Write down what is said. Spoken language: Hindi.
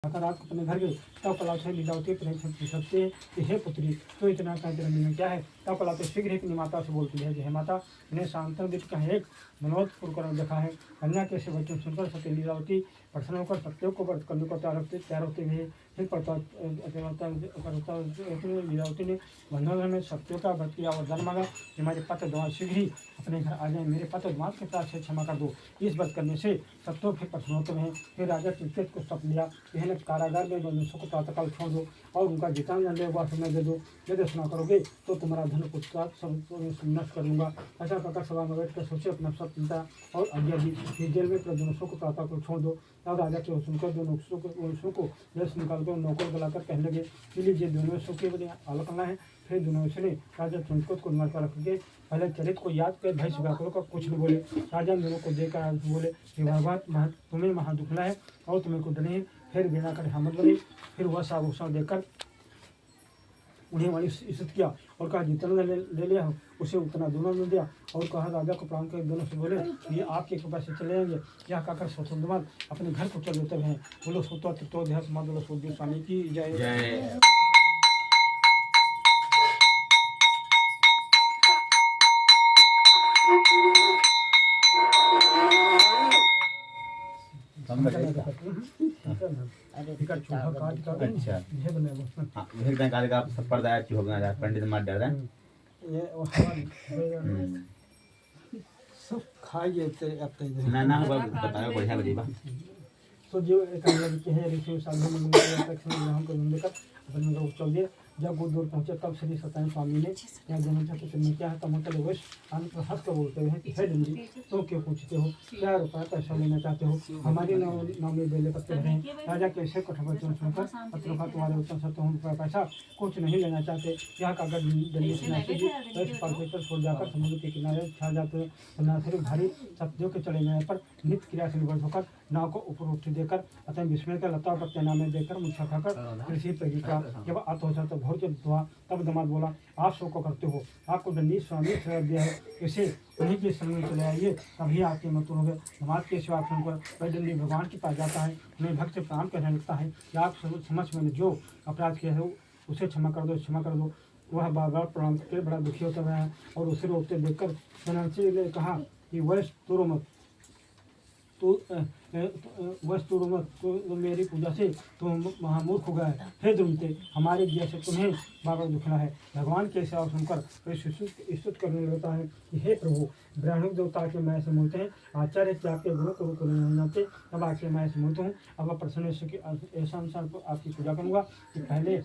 अगर आप अपने घर गए तब कला से लीलावती पूछते कि हे पुत्री तो इतना कह तेरे मन में क्या है। तब कला तो शीघ्र ही अपनी माता से बोलती है, जय माता मैंने शांतन दिख का एक मनोज पूर्ण देखा है। कन्या के से वचन सुनकर सत्य लीलावती प्रसन्न होकर सत्यों को व्रत करने को तैयार होते हुए फिर लीलावती ने बंधुओं में सत्यों का व्रत किया और धर्म मांगा कि हमारे पत्र द्वार शीघ्र ही अपने घर आ जाए, मेरे पत्र द्वार के पास से क्षमा कर दो। इस व्रत करने से सत्यों फिर प्रसन्न होते हैं। फिर राजा चिंतित को सप लिया, यह कारागार में बंधुओं को प्रातःकाल छोड़ दो और उनका जितना जन हुआ समय दे दो। यदि सुना करोगे तो तुम्हारा धन पुत्र सब नष्ट कर दूंगा। ऐसा कहकर सभा में बैठ कर सोचे अपना सब चिंता और आज्ञा दी। फिर जेल में दोनों को प्रातः को छोड़ दो। तब राजा के सुनकर दोनों को जैसे निकाल कर नौकर बुलाकर कहने लगे कि लीजिए दोनों के बने आलोचना है। फिर दोनों ने राजा चुनकुत को नर पर रख के पहले चरित को याद कर भय सुगाकुल को कुछ नहीं बोले। राजा दोनों को देखकर बोले कि भगवान तुम्हें महा दुखला है और तुम्हें कुछ नहीं। फिर बिना कर हमद लगी। फिर वह साभूषण देकर उन्हें वहीं स्थित किया और कहा जितना ले लिया उसे उतना दोनों ने दिया। और कहा राजा को प्रणाम कर दोनों से बोले ये आपके कृपा से चले जाएंगे। यह कहकर स्वतंत्रमान अपने घर को चल उतर हैं। बोलो सोतो तो देह समाज बोलो सोदी स्वामी की जय। पंडित मार डाल सब खाइए ना ना बताओ बढ़िया बढ़िया तो जो एक है ऋषि साधु मंदिर अपने चल दिए। जब वो दूर पहुंचे तब श्री सत्यानंद स्वामी ने यहाँ जन्म था तो क्या है तमोतल वश हंस कर बोलते हैं कि हे डंडी तो क्यों पूछते हो, क्या रुपया पैसा लेना चाहते हो, हमारे नाम में बेले पत्ते भरे हैं। राजा कैसे कठोर वचन सुनकर पत्रों का तुम्हारे वचन से तुम रुपया पैसा कुछ नहीं लेना चाहते। यहाँ का अगर डंडी पर छोड़ जाकर समुद्र के किनारे छा जाते हैं। सन्यासी भारी सत्यों के चले जाने पर नित्य क्रिया से निवर्त होकर नाव को ऊपर उठी देकर अतः विस्मय का लता पत्ते नामे देकर मुच्छा खाकर कृषि पर का जब आत हो जाता बहुत हुआ। तब दामाद बोला आप शो को करते हो, आपको दंडी स्वामी श्रेय दिया है, इसे उन्हीं के संग में चले आइए तभी आपके मत हो गए। दामाद के सेवा सुनकर वह दंडी भगवान के पास जाता है, उन्हें भक्त से प्रणाम करने लगता है कि आप समझ में जो अपराध किया है उसे क्षमा कर दो, क्षमा कर दो। वह बार बार प्रणाम करके बड़ा दुखी होता रहा और उसे रोकते देखकर बनारसी ने कहा कि वह तुरो मत वस्तु मत तो मेरी पूजा से तुम महामूर्ख हो गए। हे दुमते हमारे जैसे तुम्हें बाबा दुखना है। भगवान के सेवा सुनकर स्तुत करने लगता है कि हे प्रभु ब्राह्मण देवता के मैं से मोहते हैं, आचार्य के आपके गुणों को रूप नहीं जानते, तब आपके मैं से मोहते हूँ। अब प्रसन्न ऐसा अनुसार आपकी पूजा करूँगा कि पहले